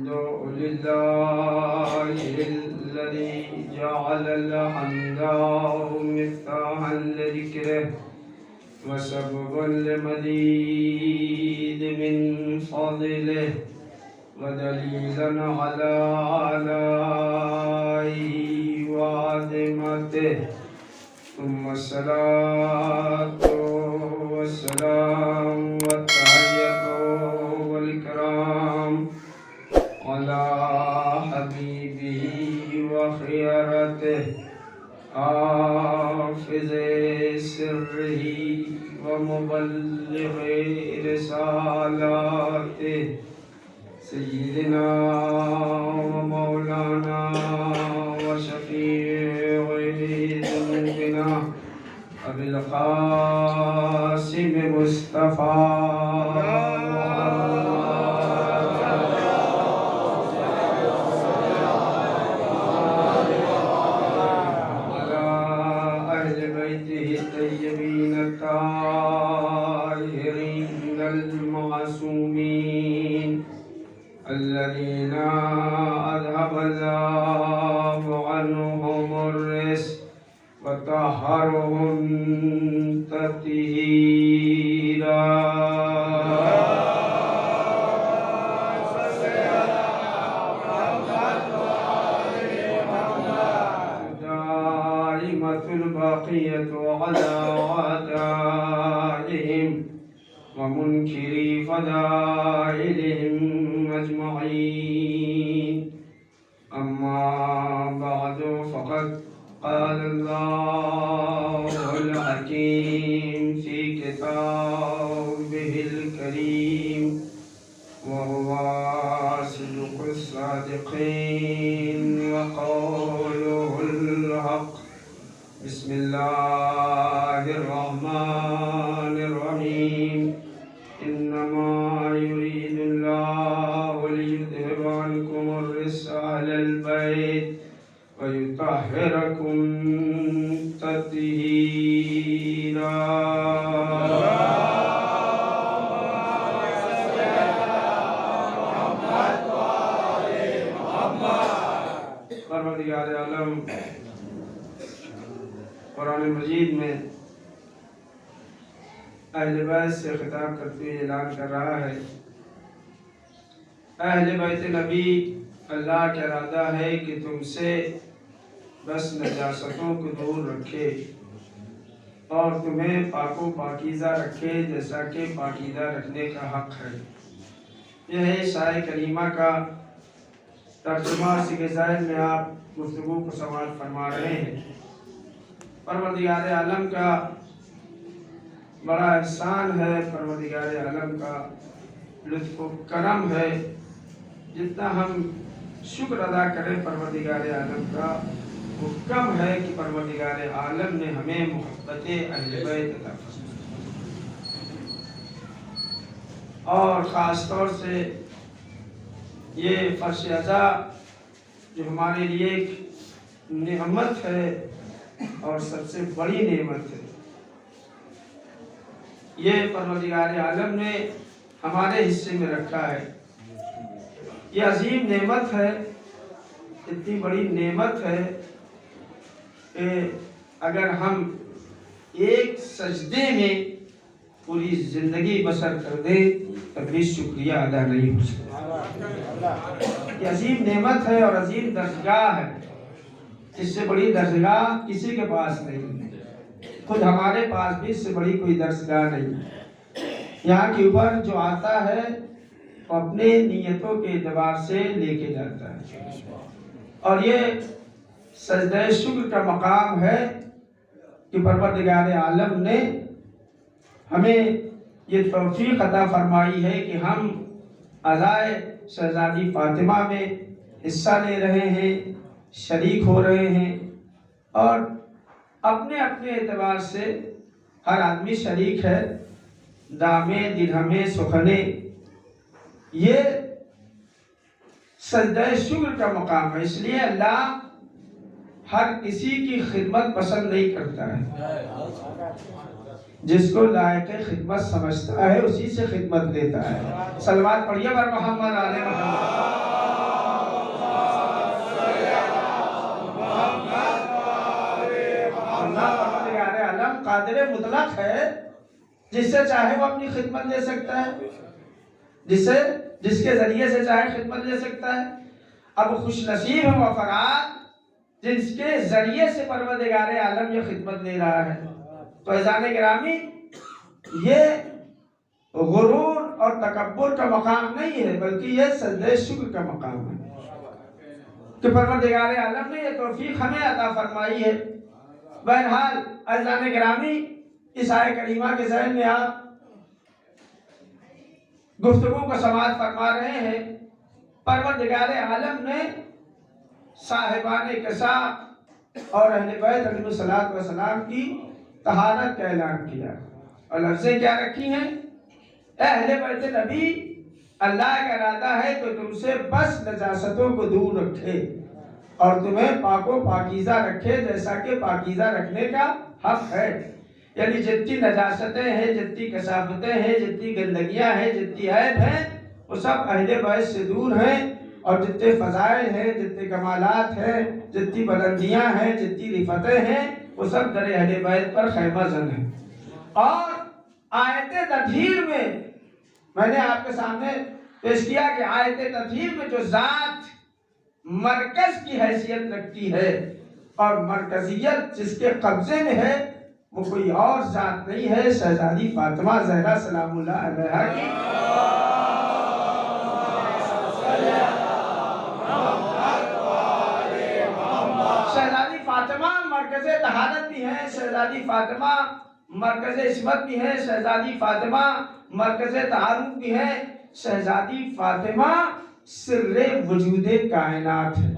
الحمد لله الذي جعل الحمد مفتاحا لذكره وسببا لمزيد من فضله ودليلا على آلائه وعظمته ثم الصلاة والسلام والتحية والإكرام على حبيبه وخيرته حافظ سره ومبلغ رسالاته سيدنا ومولانا وشفيع ذنوبنا أبي القاسم مصطفى وعلى أهل بيته الطيبين الطاهرين المعصومين الذين أذهب الله عنهم الرجس وطهرهم تطهيرا دائمة الباقية على أعدائهم ومنكري فضائلهم أجمعين أما بعد فقد قال الله الحكيم في كتابه الكريم وهو صدق الصادقين وقوله الحق بسم الله الرحمن الرحيم إنما يريد الله ليذهب عنكم الرجس أهل البيت ويطهركم تطهيرا پروردگار عالم قرآن مجید میں اہل بیت سے خطاب کرتے ہوئے اعلان کر رہا ہے اہل بیت نبی اللہ کا ارادہ ہے کہ تم سے بس نجاستوں کو دور رکھے اور تمہیں پاک و پاکیزہ رکھے جیسا کہ پاکیزہ رکھنے کا حق ہے۔ یہ ہے شاہ کریمہ کا ترجمہ سکھ ظاہر میں آپ گفتگو کو سماعت فرما رہے ہیں۔ پروردگار عالم کا بڑا احسان ہے، پروردگار عالم کا لطف و کرم ہے، جتنا ہم شکر ادا کریں پروردگار عالم کا وہ کم ہے کہ پروردگار عالم نے ہمیں محبت اہل بیت عطا فرمائی اور خاص طور سے یہ فرش عزا جو ہمارے لیے ایک نعمت ہے اور سب سے بڑی نعمت ہے، یہ پروردگار عالم نے ہمارے حصے میں رکھا ہے۔ یہ عظیم نعمت ہے، اتنی بڑی نعمت ہے کہ اگر ہم ایک سجدے میں پوری زندگی بسر کر دیں تب بھی شکریہ ادا نہیں ہو سکتا۔ یہ عظیم نعمت ہے اور عظیم درجگاہ ہے، اس سے بڑی درجگاہ کسی کے پاس نہیں ہے، خود ہمارے پاس بھی اس سے بڑی کوئی درجگاہ نہیں ہے۔ یہاں کے اوپر جو آتا ہے وہ اپنے نیتوں کے اعتبار سے لے کے جاتا ہے، اور یہ سجدہ شکر کا مقام ہے کہ پروردگار عالم نے ہمیں یہ توفیق عطا فرمائی ہے کہ ہم عزائے شہزادی فاطمہ میں حصہ لے رہے ہیں، شریک ہو رہے ہیں، اور اپنے اپنے اعتبار سے ہر آدمی شریک ہے۔ دامے درہمے سخنے، یہ سجدہ شکر کا مقام ہے، اس لیے اللہ ہر کسی کی خدمت پسند نہیں کرتا ہے، جس کو لائق خدمت سمجھتا ہے اسی سے خدمت لیتا ہے۔ صلوات پڑھیے بر محمد آل محمد۔ قادر مطلق ہے، جس سے چاہے وہ اپنی خدمت لے سکتا ہے، جس کے ذریعے سے چاہے خدمت لے سکتا ہے۔ اب خوش نصیب ہیں وہ افراد جس کے ذریعے سے پروردگار عالم یہ خدمت لے رہا ہے۔ تو عزیزان گرامی، یہ غرور اور تکبر کا مقام نہیں ہے، بلکہ یہ سجدہ شکر کا مقام ہے کہ پروردگار عالم نے یہ توفیق ہمیں عطا فرمائی ہے۔ بہرحال عزیزان گرامی، اس آیت کریمہ کے ذہن میں آپ گفتگو کو سماعت فرما رہے ہیں۔ پروردگار عالم نے صاحبان قصہ اور اہل بیت علیہ الصلوۃ والسلام کی طہارت کا اعلان کیا اور لفظیں کیا رکھی ہیں؟ اے اہل بیت نبی، اللہ کا ارادہ ہے کہ تم سے بس نجاستوں کو دور رکھے اور تمہیں پاک و پاکیزہ رکھے جیسا کہ پاکیزہ رکھنے کا حق ہے۔ یعنی جتنی نجاستیں ہیں، جتنی کثافتیں ہیں، جتنی گندگیاں ہیں، جتنی عیب ہیں، وہ سب اہل بیت سے دور ہیں، اور جتنے فضائل ہیں، جتنے کمالات ہیں، جتنی بلندیاں ہیں، جتنی رفتیں ہیں، وہ سب در اہل بیت پر خیمہ زن ہیں۔ اور آیت تطہیر میں نے آپ کے سامنے پیش کیا کہ آیت تطہیر میں جو ذات مرکز کی حیثیت رکھتی ہے اور مرکزیت جس کے قبضے میں ہے، وہ کوئی اور ذات نہیں ہے، شہزادی فاطمہ زہرا سلام اللہ علیہا کی شہزادی فاطمہ مرکز طہارت بھی ہے، شہزادی فاطمہ مرکز عصمت بھی ہے، شہزادی فاطمہ مرکز تعارف بھی ہے، شہزادی فاطمہ سر وجود کائنات ہے۔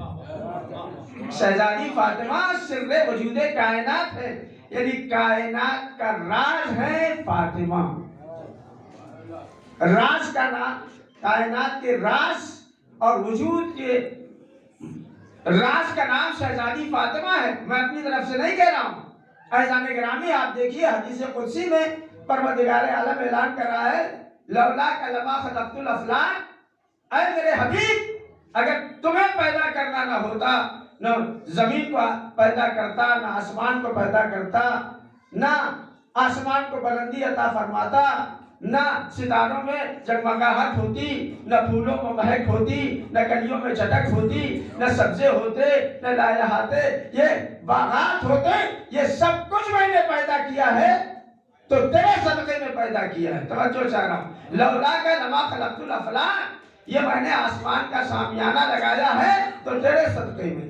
شہزادی فاطمہ سر وجود کائنات ہے، یعنی کائنات کا راز ہے فاطمہ۔ راز کا نام، کائنات کے راز اور وجود کے راز کا نام شہزادی فاطمہ ہے۔ میں اپنی طرف سے نہیں کہہ رہا ہوں۔ عزیزان گرامی، آپ دیکھیے حدیث قدسی میں پروردگار عالم اعلان کر رہا ہے، لولاک لما خلقت الافلاک، اے میرے حبیب، اگر تمہیں پیدا کرنا نہ ہوتا، نہ زمین کو پیدا کرتا، نہ آسمان کو پیدا کرتا، نہ آسمان کو بلندی عطا فرماتا، نہ ستاروں میں جگمگاہٹ ہوتی، نہ پھولوں میں مہک ہوتی، نہ کلیوں میں چٹک ہوتی، نہ سبزے ہوتے، نہ لالہاتے، یہ باغات ہوتے، یہ سب کچھ میں نے پیدا کیا ہے تو تیرے صدقے میں پیدا کیا ہے۔ توجہ چاہ رہا ہوں، لولاک لما خلقت الافلاک، یہ میں نے آسمان کا شامیانہ لگایا ہے تو تیرے صدقے میں،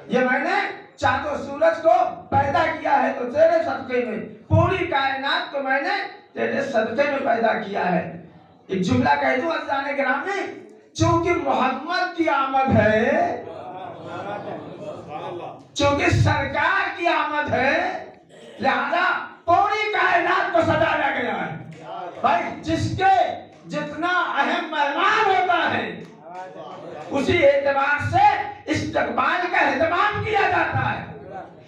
یہ میں نے چاند و سورج کو پیدا کیا ہے تو تیرے صدقے میں، پوری کائنات کو میں نے تیرے صدقے میں پیدا کیا ہے۔ ایک جملہ کہہ دوں عزیزان گرامی، چونکہ محمد کی آمد ہے، چونکہ سرکار کی آمد ہے، لہذا پوری کائنات کو سجایا گیا ہے۔ بھائی جس کے جتنا اہم مہمان ہوتا ہے اسی اعتبار سے استقبال کا اہتمام کیا جاتا ہے۔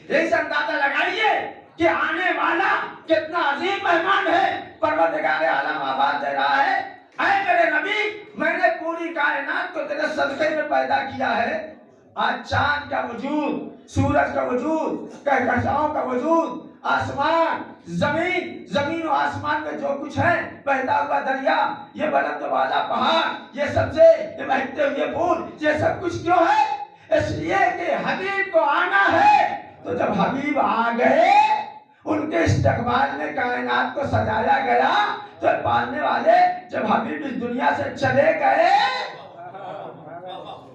یہی سے اندازہ لگائیے کہ آنے والا کتنا عظیم مہمان ہے۔ پروردگار عالم آباد دے رہا ہے، اے میرے نبی، میں نے پوری کائنات کو تیرے صدقے میں پیدا کیا ہے۔ آج چاند کا وجود، سورج کا وجود، کہکشاؤں کا وجود، آسمان، زمین و آسمان میں جو کچھ ہے، بہتا ہوا دریا، یہ بلند و بالا پہاڑ، یہ سبزے، یہ مہکتے ہوئے پھول، یہ سب کچھ کیوں ہے؟ اس لیے کہ حبیب کو آنا ہے۔ تو جب حبیب آ گئے، ان کے استقبال میں کائنات کو سجایا گیا، تو پالنے والے جب حبیب اس دنیا سے چلے گئے،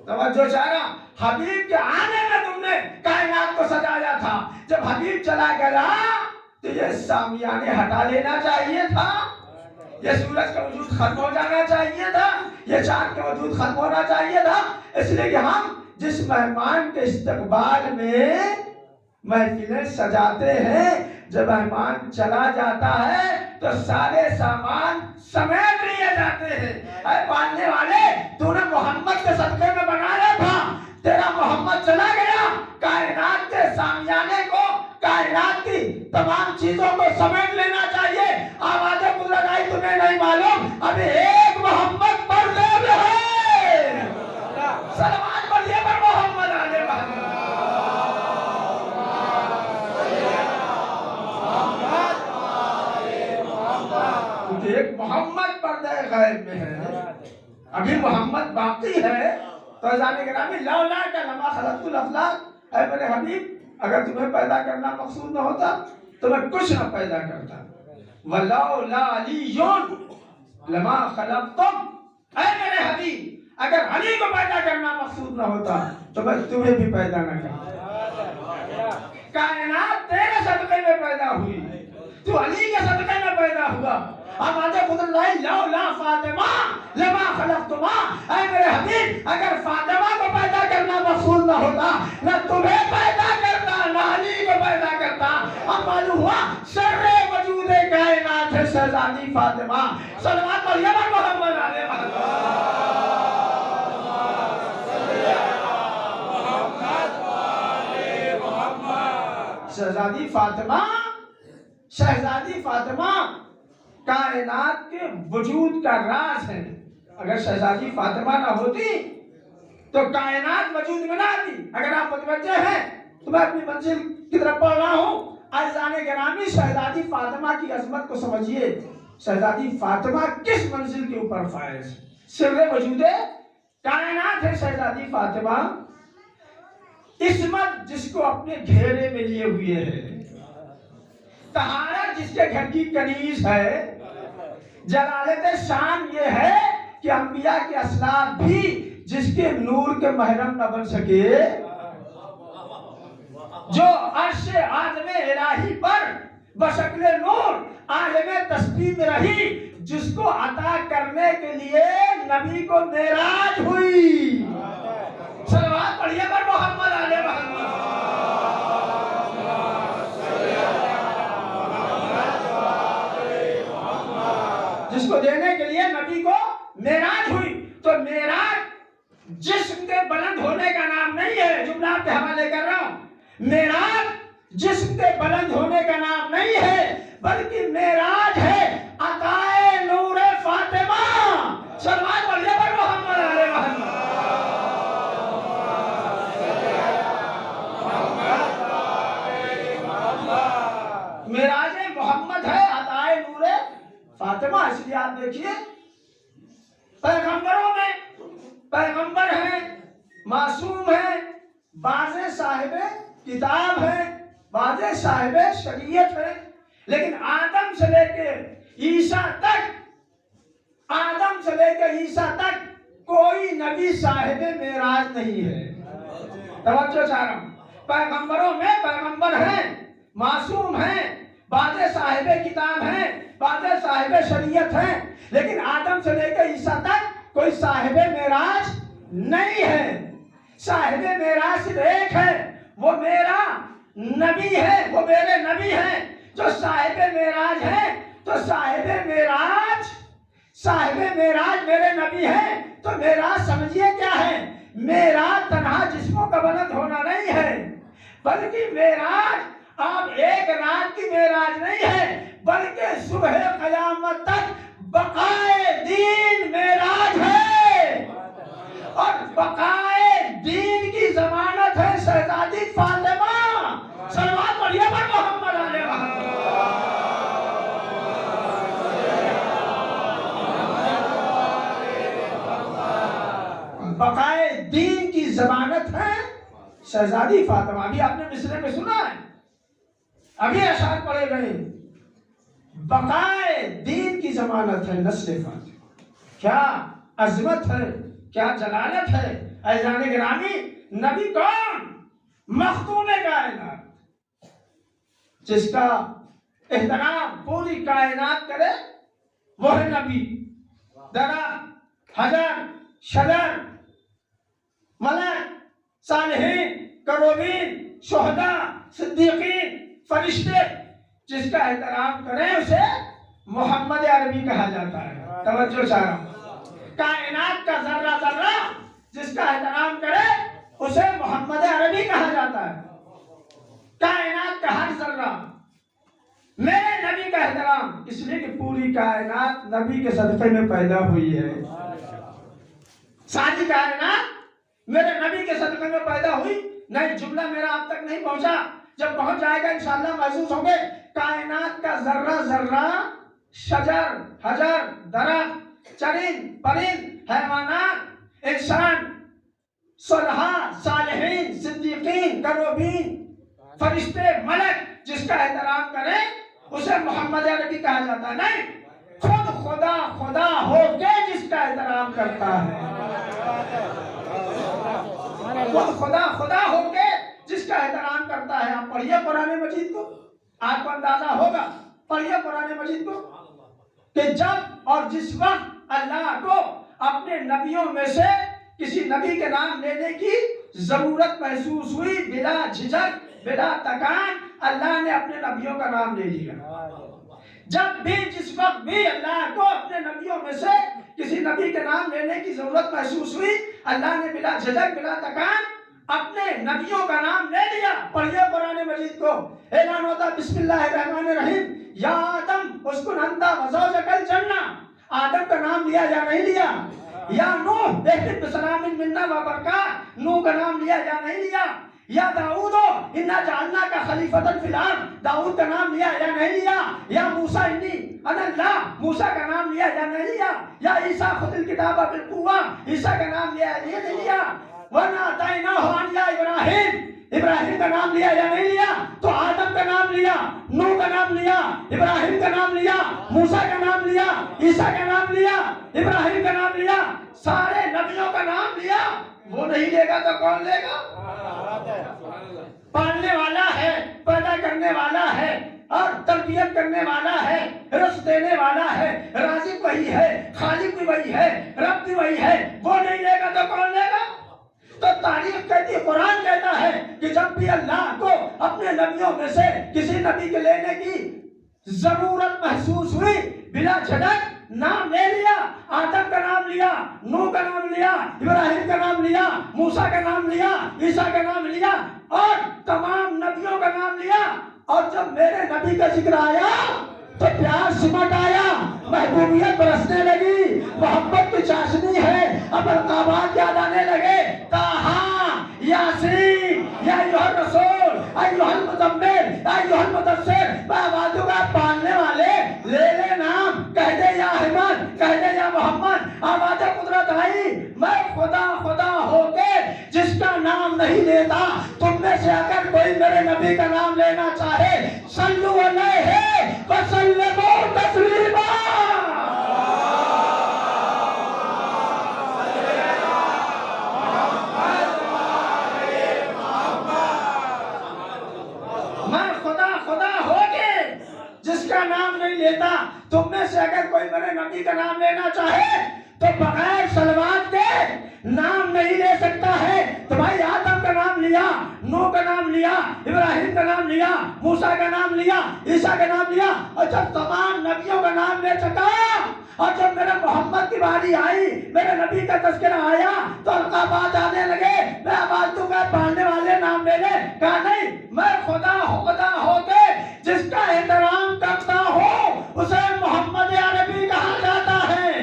توجہ چاہنا، حبیب کے آنے میں تم نے کائنات کو سجایا تھا، جب حبیب چلا گیا تو یہ سامیانے ہٹا لینا چاہیے تھا، یہ سورج کا وجود ختم ہو جانا چاہیے تھا، یہ چاند کا وجود ختم ہونا چاہیے تھا۔ اس لیے کہ ہم جس مہمان کے استقبال میں محفلیں سجاتے ہیں، جب مہمان چلا جاتا ہے تو سارے سامان سمیٹ لیے جاتے ہیں۔ اے پالنے والے، تو نے محمد کے صدقے میں بنایا تھا، تیرا محمد چلا گیا، کائنات کے سامیانے کو، کائنات کی تمام چیزوں کو سمیٹ لینا چاہیے۔ آواز قدرت آئی تمہیں نہیں معلوم، ابھی ایک محمد پر غیب ہے۔ سلام پڑھیے پر محمد علیہ محمد۔ غیب میں ہے، ابھی محمد باقی ہے، تو عزیزان گرامی لولا کہ لما خلقت الافلاق، اے میرے حبیب اگر تمہیں پیدا کرنا مقصود نہ ہوتا تو میں کچھ نہ پیدا کرتا، ولولا علی لما خلقتم، اے میرے حبیب اگر علی کو پیدا کرنا مقصود نہ ہوتا تو میں تمہیں بھی پیدا نہ کرتا، کائنات تیرے صدقے میں پیدا ہوئی، تو علی کے صدقے میں پیدا ہوا، اب آتے خود اللہ لولا فاطمہ لما خلقتما، اے میرے حبیب اگر فاطمہ کو پیدا کرنا مقصود نہ ہوتا نہ تمہیں پیدا کرتا نہ علی کو پیدا کرتا، اب معلوم ہوا سر وجود کائنات ہے شہزادی فاطمہ، صلوات مریم محمد علیہ شہزادی فاطمہ کائنات کے وجود کا راز ہے، اگر شہزادی فاطمہ نہ ہوتی تو کائنات وجود میں نہ آتی۔ اگر آپ متوجہ ہیں تو میں اپنی منزل کی طرف بڑھ رہا ہوں، عزیزان گرامی شہزادی فاطمہ کی عظمت کو سمجھیے، شہزادی فاطمہ کس منزل کے اوپر فائز ہے، سر وجود کائنات ہے شہزادی فاطمہ، عصمت جس کو اپنے گھیرے میں لیے ہوئے ہے، طہارت جس کے گھر کی کنیز ہے، جلالت شان یہ ہے کہ انبیاء کے اسلاف بھی جس کے نور کے محرم نہ بن سکے، جو عرش عظم الہی پر بشکل نور عالم تسبیح میں رہی، جس کو عطا کرنے کے لیے نبی کو معراج ہوئی، صلوات پڑھیے پر محمد علیہ محمد، جس کو دینے کے لیے نبی کو معراج ہوئی، تو معراج جسم کے بلند ہونے کا نام نہیں ہے، جملہ آپ کے حوالے کر رہا ہوں، معراج جسم کے بلند ہونے کا نام نہیں ہے، بلکہ معراج ہے عطائے نور فاطمہ، صلوات پڑھیے پر محمد علیہ محمد، معراج محمد ہے عطائے نور فاطمہ۔ اس لیے آپ دیکھیے پیغمبروں میں پیغمبر ہیں، معصوم ہیں، بعض صاحب کتاب ہیں، بعض صاحب شریعت ہیں، لیکن آدم سے لے کے عیسیٰ تک، آدم سے لے کے عیسیٰ تک کوئی نبی صاحب معراج نہیں ہے۔ توجہ چاہ رہا ہوں، پیغمبروں میں پیغمبر ہیں، معصوم ہیں، بعض صاحب کتاب ہیں، بعض صاحب شریعت ہیں، لیکن آدم سے لے کے عیسیٰ تک کوئی صاحب معراج نہیں ہے۔ صاحب معراج صرف ایک ہے، وہ میرا نبی ہے، وہ میرے نبی ہیں، جو صاحب معراج ہیں، تو صاحب معراج میرے نبی ہیں، تو معراج سمجھیے کیا ہے؟ معراج تنہا جسموں کا بلند ہونا نہیں ہے، بلکہ معراج آپ ایک رات کی معراج نہیں ہے، بلکہ صبح قیامت تک بقائے دین معراج ہے، اور بقائے دین کی ضمانت ہے شہزادی فاطمہ، صلوات پڑھیے پر محمد علیہ محمد، بقائے دین کی ضمانت ہے شہزادی فاطمہ۔ ابھی آپ نے مصرے میں سنا ہے، ابھی اشعار پڑھے گئے، بقائے دین کی ضمانت ہے نسل فاطمہ، کیا عظمت ہے، کیا جلالت ہے۔ عزیزان گرامی نبی کون؟ مختوم کائنات، جس کا احترام پوری کائنات کرے وہ ہے نبی، درخت، حجر، شجر، ملک، صالحین، کروبین، شہداء، صدیقین، فرشتے، جس کا احترام کریں اسے محمد عربی کہا جاتا ہے۔ توجہ چاہ رہا ہوں، کائنات کا ذرہ ذرہ جس کا احترام کرے اسے محمد عربی کہا جاتا ہے۔ کائنات کا ہر ذرہ میرے نبی کا احترام، اس لیے کہ پوری کائنات نبی کے صدقے میں پیدا ہوئی ہے، ساری کائنات میرے نبی کے صدقے میں پیدا ہوئی۔ نہیں، جملہ میرا آپ تک نہیں پہنچا، جب پہنچ جائے گا انشاءاللہ محسوس ہوں گے۔ کائنات کا ذرہ ذرہ، شجر، حجر، درخت، چرند پرند حیوانات انسان صلحاء صالحین صدیقین کروبین فرشتے ملک جس کا احترام کرے اسے محمد عربی کہا جاتا ہے. نہیں، خود خدا خدا ہو کے جس کا احترام کرتا ہے، خود خدا خدا ہو کے جس کا احترام کرتا ہے. آپ پڑھیے قرآن مجید کو، آپ کو اندازہ ہوگا. پڑھیے قرآن مجید کو کہ جب اور جس وقت اللہ کو اپنے نبیوں میں سے کسی نبی کے نام لینے کی ضرورت محسوس ہوئی، بلا جھجک بلا تکان اللہ نے اپنے نبیوں کا نام لے لیا. جب بھی جس وقت بھی اللہ کو اپنے نبیوں میں سے کسی نبی کے نام لینے کی ضرورت محسوس ہوئی، اللہ نے بلا جھجک بلا تکان اپنے نبیوں کا نام لے لیا. پڑھیے قرآن مجید کو. اعلان ہوتا بسم اللہ الرحمن الرحیم، یا آدم اسکن انت وزوجک الجنہ. آدم کا نام لیا یا نہیں لیا؟ یا نوح اہبط بسلام منا وبرکات، نوح کا نام لیا یا نہیں لیا؟ یا داؤد انا جعلناک خلیفۃ فی الارض، داؤد کا نام لیا یا نہیں لیا؟ یا موسیٰ انی انا اللہ، موسیٰ کا نام لیا یا نہیں لیا؟ یا عیسیٰ خذ الکتاب بالقوہ، عیسیٰ کا نام لیا یا نہیں لیا؟ وَنَادَيْنَاهُ أَن يَا إِبْرَاهِيمُ، ابراہیم کا نام لیا یا نہیں لیا؟ تو آدم کا نام لیا، نوح کا نام لیا، ابراہیم کا نام لیا، موسیٰ کا نام لیا، عیسیٰ کا نام لیا، ابراہیم کا نام لیا، سارے نبیوں کا نام لیا. وہ نہیں لے گا تو کون لے گا؟ پالنے والا ہے، پیدا کرنے والا ہے اور تربیت کرنے والا ہے، رزق دینے والا ہے، رازق وہی ہے، خالق بھی وہی ہے، رب بھی وہی ہے. وہ نہیں لے گا تو کون لے گا؟ تو تاریخ کہتی ہے، قرآن کہتا ہے کہ جب بھی اللہ کو اپنے نبیوں میں سے کسی نبی کے لینے کی ضرورت محسوس ہوئی، بلا جھجک نام لے لیا. آدم کا نام لیا، نوح کا نام لیا، ابراہیم کا نام لیا، موسیٰ کا نام لیا، عیسیٰ کا نام لیا اور تمام نبیوں کا نام لیا. اور جب میرے نبی کا ذکر آیا تو پیار سمٹ آیا، محبوبیت برسنے لگی، محبت کی چاشنی ہے، اب القابات یاد آنے لگے. طٰہٰ، یاسین، یا ایھا الرسول، ایھا المزمل، ایھا المدثر. آوازوں کا پالنے والے لے لے نام، کہہ دے یا احمد، کہہ دے یا محمد. آواز قدرت آئی، میں خدا خدا ہو کے جس کا نام نہیں لیتا. تم میں سے اگر کوئی میرے نبی کا نام لینا چاہے، صلو علیہ وسلموا تسلیما. میں خدا خدا ہو کے جس کا نام نہیں لیتا. تم میں سے اگر کوئی میرے نبی کا نام لینا چاہے تو بغیر صلوات کے نام نہیں لے سکتا ہے. تو بھائی آدم کا نام لیا، نوح کا نام لیا، ابراہیم کا نام لیا، موسیٰ کا نام لیا، عیسیٰ کا نام لیا. اور جب تمام نبیوں کا نام لے چکا اور جب میرے محمد کی باری آئی، میرے نبی کا تذکرہ آیا تو القابات آنے لگے. میں آواز دوں گا پالنے والے نام لے لے. کہا نہیں، میں خدا ہو کے جس کا احترام کرتا ہوں اسے محمد عربی کہا جاتا ہے.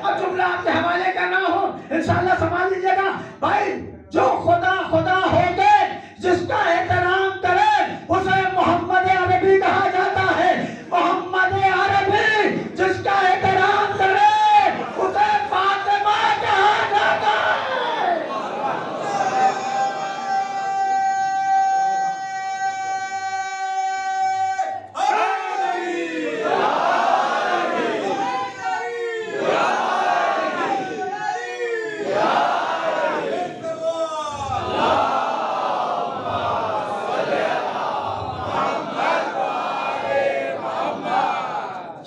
اب جملہ آپ کے حوالے کا نہ ہو، انشاءاللہ سمجھ لیجیے گا. بھائی جو خدا ہو کے جس کا احترام کرے اسے محمد عربی کہا جاتا ہے. محمد عربی جس کا احترام کرے اسے فاطمہ کہا جاتا ہے.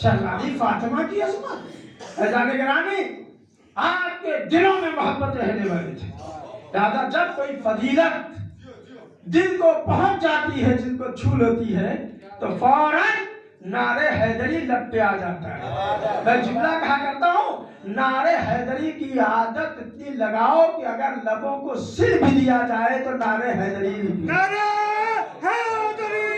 شہزادی فاطمہ کی عظمت، اعزازِ گرامی آپ کے دلوں میں محبت رہنے والے تھے. لہذا جب کوئی فضیلت دل کو پہنچ جاتی ہے، جن کو چھو لیتی ہے، تو فوراً نعرے حیدری لب پہ آ جاتا ہے. میں جملہ کہا کرتا ہوں، نعرے حیدری کی عادت اتنی لگاؤ کہ اگر لبوں کو سل بھی دیا جائے تو نعرے حیدری نعرے حیدری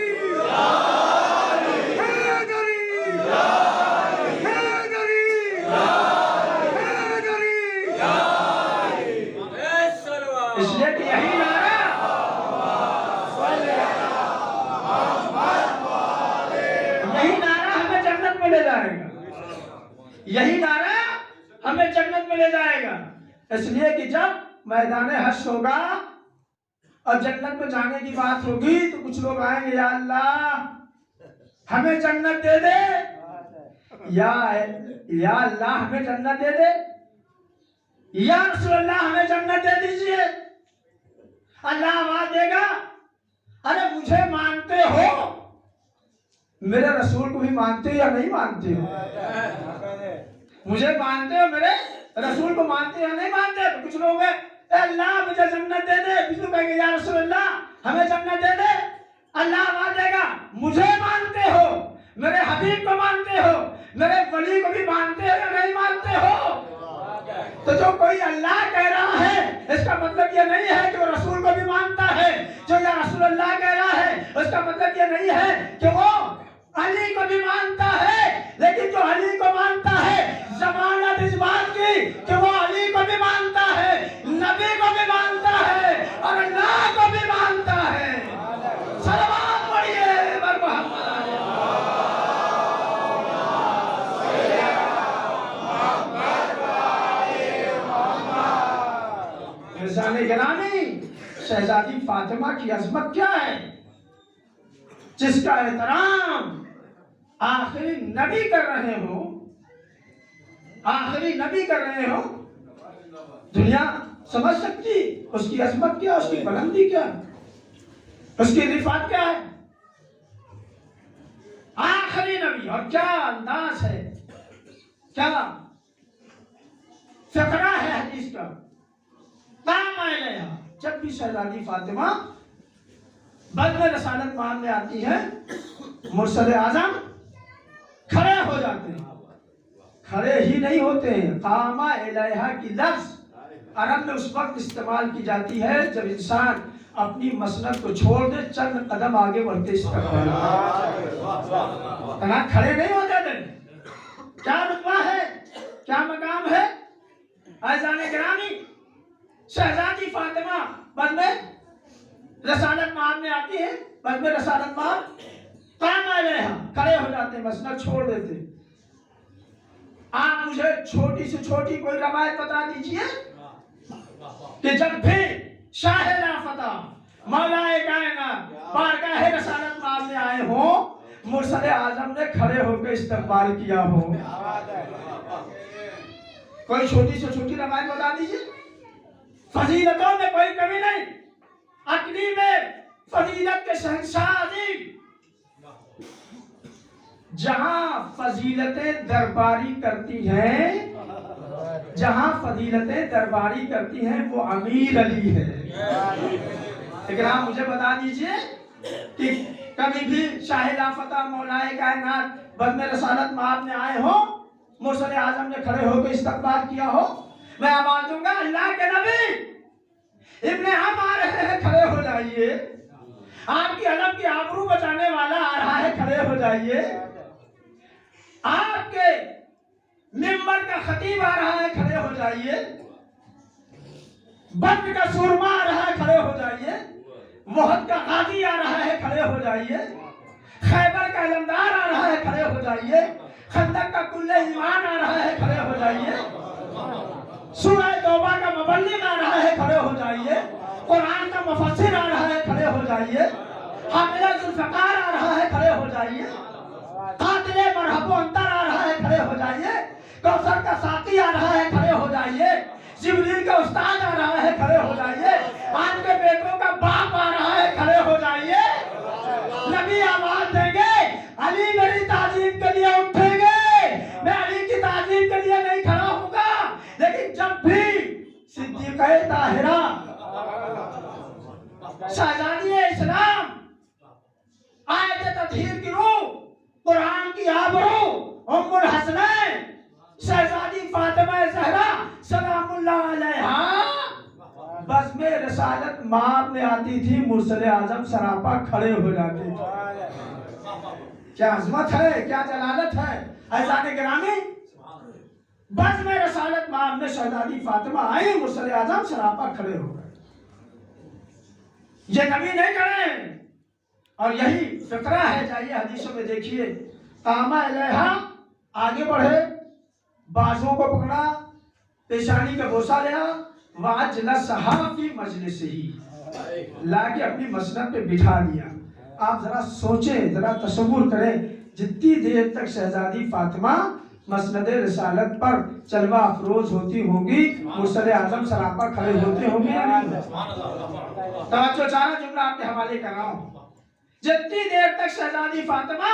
اس لیے کہ یہی نعرہ ہمیں جنت میں لے جائے گا. یہی نعرہ ہمیں جنت میں لے جائے گا، اس لیے کہ جب میدان حشر ہوگا اور جنت میں جانے کی بات ہوگی تو کچھ لوگ آئیں گے، یا اللہ ہمیں جنت دے دے، یا اللہ ہمیں جنت دے دے، یا رسول اللہ ہمیں جنت دے دیجئے۔ اللہ آواز دے گا، ارے مجھے مانتے ہو، میرے رسول کو بھی مانتے ہو یا نہیں مانتے ہو؟ مجھے مانتے ہو، میرے رسول کو مانتے ہو یا نہیں مانتے؟ تو کچھ لوگ ہیں، اے اللہ مجھے جنت دے دے، کچھ لوگ کہیں گے یا رسول اللہ ہمیں جنت دے دے۔ اللہ آواز دے گا، مجھے مانتے ہو، میرے حبیب کو مانتے ہو، میرے ولی کو بھی مانتے ہو یا نہیں مانتے ہو؟ تو جو کوئی اللہ کہہ رہا ہے اس کا مطلب یہ نہیں ہے کہ وہ رسول کو بھی مانتا ہے، جو یا رسول اللہ کہہ رہا ہے اس کا مطلب یہ نہیں ہے کہ وہ علی کو بھی مانتا ہے، لیکن جو علی کو مانتا ہے ضمانت اس بات کی کہ وہ علی کو بھی مانتا ہے، نبی کو بھی مانتا ہے اور اللہ کو بھی مانتا ہے۔ صلوات پڑھیے بر محمد۔ مرزان گرامی، شہزادی فاطمہ کی عظمت کیا ہے جس کا احترام آخری نبی کر رہے ہو، آخری نبی کر رہے ہو، دنیا سمجھ سکتی اس کی عظمت کیا، اس کی بلندی کیا، اس کی رفعت کیا ہے؟ آخری نبی، اور کیا انداز ہے، کیا فقرہ ہے حدیث کا۔ کام آئے جب بھی شہزادی فاطمہ بزم رسالت ماننے آتی ہے، مرسل اعظم کھڑے ہو جاتے ہیں، کھڑے ہی نہیں ہوتے ہیں۔ قام الیہا کی لفظ عرب میں اس وقت استعمال کی جاتی ہے جب انسان اپنی مسند کو چھوڑ دے، چند قدم آگے بڑھتے استقبال، کھڑے نہیں ہوتے تھے۔ کیا رتبہ ہے، کیا مقام ہے؟ عزیزان گرامی، شہزادی فاطمہ بزم رسالت ماننے آتی ہے، بزم رسالت مان قام علیہا کھڑے ہو جاتے ہیں، مسند چھوڑ دیتے۔ آپ مجھے چھوٹی سے چھوٹی کوئی روایت بتا دیجئے کہ جب بھی شاہ لافتہ مولا کائنات بارگاہ رسالت ماننے آئے ہوں، مرسل اعظم نے کھڑے ہو کے استقبال کیا ہو؟ کوئی چھوٹی سے چھوٹی روایت بتا دیجئے۔ فضیلتوں میں کوئی کمی نہیں، عقلی میں فضیلت کے شہنشاہ عظیم، جہاں فضیلتیں درباری کرتی ہیں، جہاں فضیلتیں درباری کرتی ہیں وہ امیر علی ہے۔ لیکن آپ مجھے بتا دیجئے کہ کبھی بھی شاہ لافتہ مولائے کائنات بزم رسالت ماننے آئے ہوں، مرسل اعظم نے کھڑے ہو کے استقبال کیا ہو؟ میں آواز دوں گا، اللہ کے نبی ابن ہم آ رہے ہیں، کھڑے ہو جائیے۔ آپ کی علم کی آبرو بچانے والا آ رہا ہے، کھڑے ہو جائیے۔ آپ کے منبر کا خطیب آ رہا ہے، کھڑے ہو جائیے۔ بدر کا سورما آ رہا ہے، کھڑے ہو جائیے۔ وحد کا غازی آ رہا ہے، کھڑے ہو جائیے۔ خیبر کا علمدار آ رہا ہے، کھڑے ہو جائیے۔ خندق کا کل ایمان آ رہا ہے، کھڑے ہو جائیے۔ سورہ توبہ کا مبلغ آ رہا ہے، کھڑے ہو جائیے۔ قرآن کا مفسر آ رہا ہے، کھڑے ہو جائیے۔ حاملہ ذوالفقار آ رہا ہے، کھڑے ہو جائیے۔ قاتل مرحب و انتر آ رہا ہے، کھڑے ہو جائیے۔ کوثر کا ساقی آ رہا ہے، کھڑے ہو جائیے۔ جبریل کا استاد آ رہا ہے، کھڑے ہو جائیے۔ آج کے بیٹوں کا باپ آ رہا ہے، کھڑے ہو جائیے۔ نبی آواز دیں گے، علی میری تعظیم کے لیے اٹھیں گے، میں علی کی تعظیم کے لیے نہیں کھڑا ہوں گا۔ لیکن جب بھی صدیقہ طاہرہ شہزادی اسلام آیت تطہیر کی روح، قرآن کی آبرو، ام الحسنین شہزادی فاطمہ زہرا سلام اللہ علیہا بزم رسالت ماننے آتی تھی، مرسل اعظم سراپا کھڑے ہو جاتے تھے۔ کیا عظمت ہے، کیا جلالت ہے۔ عزیزان گرامی، بزم رسالت ماننے شہزادی فاطمہ آئی، مرسل اعظم سراپا کھڑے ہو گئے۔ یہ نبی نہیں کرے، اور یہی فقرہ ہے، جائیے حدیثوں میں دیکھیے۔ قام الیہا آگے بڑھے، بازوں کو پکڑا، پیشانی کا بوسہ لیا، وَأَجْلَسَهَا فِي مَجْلِسِهِ، لا کے اپنی مسند پہ بٹھا دیا۔ آپ ذرا سوچیں، ذرا تصور کریں، جتنی دیر تک شہزادی فاطمہ مسند رسالت پر چلوہ افروز ہوتی ہوں گی، مرسل اعظم سراپا کھڑے ہوتے ہوں گے یا نہیں؟ توجہ چارہ جملہ آپ کے حوالے کر رہا ہوں۔ جتنی دیر تک شہزادی فاطمہ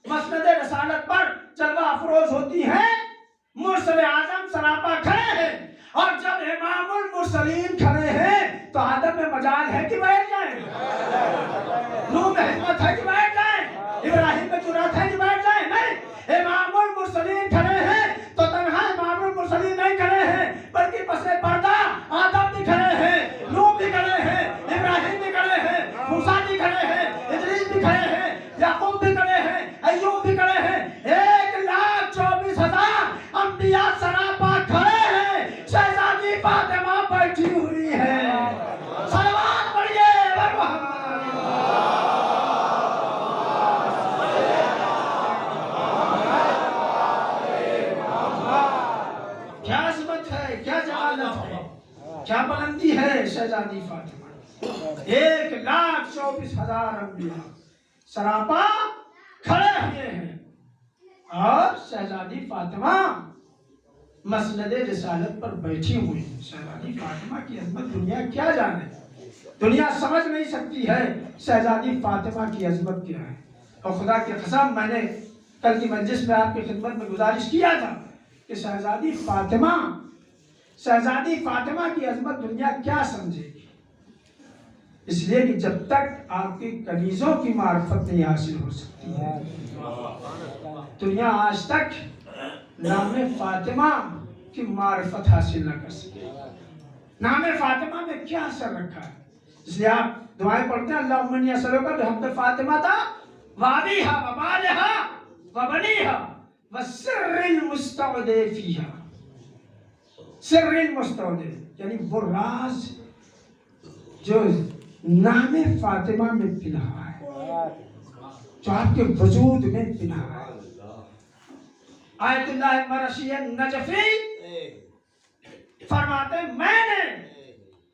مسند رسالت پر چلوہ افروز ہوتی ہیں، مرسل اعظم سراپا کھڑے ہیں، اور جب امام المرسلین کھڑے ہیں تو آدم میں مجال ہے کہ بیٹھ جائیں، نوح میں حکمت ہے کہ بیٹھ جائیں، ابراہیم میں جرات ہے کہ بیٹھ جائیں؟ نہیں، امام المرسلین کھڑے ہیں تو تنہا امام المرسلین نہیں کھڑے ہیں، بلکہ پس پردہ آدم بھی کھڑے ہیں، نوح بھی کھڑے ہیں، ابراہیم بھی کھڑے ہیں، موسیٰ بھی کھڑے ہیں، ادریس بھی کھڑے ہیں، یعقوب بھی کھڑے ہیں، ایوب بھی کھڑے ہیں، 1,24,000 انبیاء سراپا کھڑے ہیں، شہزادی فاطمہ بیٹھی ہوئی ہے۔ صلوات پڑھیے کیا عظمت ہے، کیا جلالت ہے، کیا بلندی ہے شہزادی فاطمہ۔ 1,24,000 انبیاء سراپا کھڑے ہوئے ہیں، اور شہزادی فاطمہ مسند رسالت پر بیٹھی ہوئی ہیں۔ شہزادی فاطمہ کی عظمت دنیا کیا جانے، دنیا سمجھ نہیں سکتی ہے شہزادی فاطمہ کی عظمت کیا ہے۔ اور خدا کی قسم، میں نے کل کی مجلس میں آپ کی خدمت میں گزارش کیا تھا کہ شہزادی فاطمہ کی عظمت دنیا کیا سمجھے گی، اس لیے کہ جب تک آپ کی کنیزوں کی معرفت نہیں حاصل ہو سکتی ہے، دنیا آج تک نام فاطمہ کی معرفت حاصل نہ کر سکے۔ نام فاطمہ میں کیا اثر رکھا ہے، اس لیے آپ دعائیں پڑھتے ہیں، اللہم انی اسألک بحق فاطمہ وابیہا وبالہا وبنیہا وسر المستودع فیہا۔ سر المستودع یعنی وہ راز جو نام فاطمہ میں پنہا ہے، جو آپ کے وجود میں پنہا ہے۔ آیت اللہ مرشی النجفی فرماتے ہیں، میں نے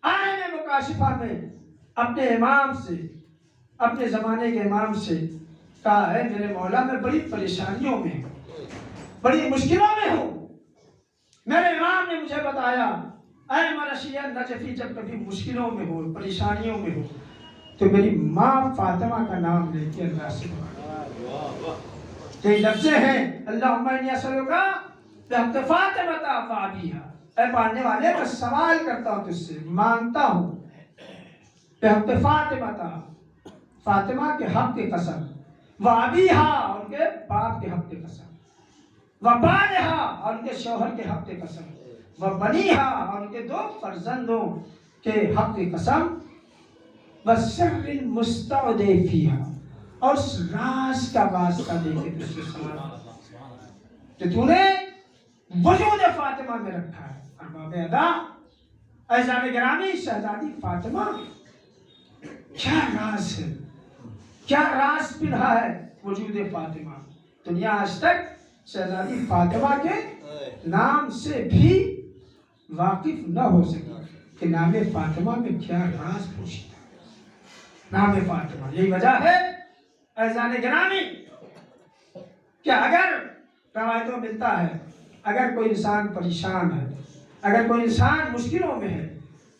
آئین مکاشفہ میں اپنے امام سے، اپنے زمانے کے امام سے کہا ہے، میرے مولا میں بڑی پریشانیوں میں ہوں، بڑی مشکلوں میں ہوں۔ میرے امام نے مجھے بتایا، اے مرشی النجفی، جب کبھی مشکلوں میں ہو، پریشانیوں میں ہو تو میری ماں فاطمہ کا نام لے کے اللہ سے دعا۔ یہ لفظیں ہیں، اللہم انی اسألک بحق فاطمہ وابیہا، اے پڑھنے والے میں سوال کرتا ہوں تجھ سے، مانگتا ہوں، بحق فاطمہ کے حق کی قسم، وابیہا ان کے باپ کے حق کی قسم، وبالہا اور ان کے شوہر کے حق کی قسم، وبنیہا اور ان کے 2 فرزندوں کے حق کی قسم، وسر المستودع فیہا اور اس راز کا واسطہ دے کے تجھ سے سوال کہ تو نے وجود فاطمہ میں رکھا ہے۔ ارباب ادا، عزیزان گرامی، شہزادی فاطمہ کیا راز ہے، کیا راز پنہا ہے وجود فاطمہ۔ دنیا آج تک شہزادی فاطمہ کے نام سے بھی واقف نہ ہو سکی کہ نام فاطمہ میں کیا راز پوشیدہ ہے۔ نام فاطمہ، یہی وجہ ہے عزیزان گرامی کہ اگر روایتوں ملتا ہے، اگر کوئی انسان پریشان ہے، اگر کوئی انسان مشکلوں میں ہے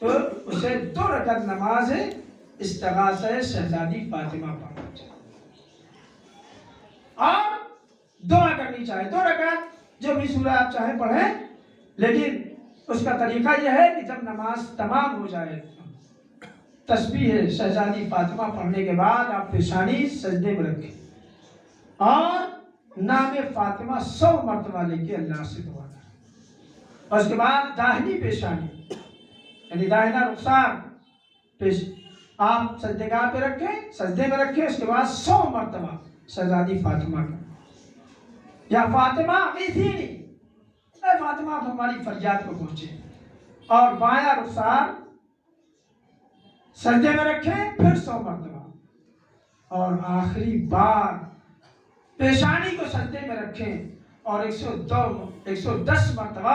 تو اسے 2 رکعت نماز استغاثہ شہزادی فاطمہ پڑھنا چاہیے اور دعا کرنی چاہیے۔ 2 رکعت جو بھی سورہ آپ چاہیں پڑھیں، لیکن اس کا طریقہ یہ ہے کہ جب نماز تمام ہو جائے، تسبیح شہزادی فاطمہ پڑھنے کے بعد آپ پیشانی سجدے میں رکھیں اور نام فاطمہ 100 مرتبہ لے کے اللہ سے دعا کریں، اور اس کے بعد داہنی پیشانی یعنی داہنا رخسار آپ سجدگاہ پہ رکھیں، سجدے میں رکھیں، اس کے بعد 100 مرتبہ شہزادی فاطمہ کا، یا فاطمہ اغیثینی، اے فاطمہ آپ ہماری فریاد کو پہنچے، اور بایاں رخسار سجدے میں رکھیں، پھر 100 مرتبہ، اور آخری بار پیشانی کو سجدے میں رکھیں اور 110 مرتبہ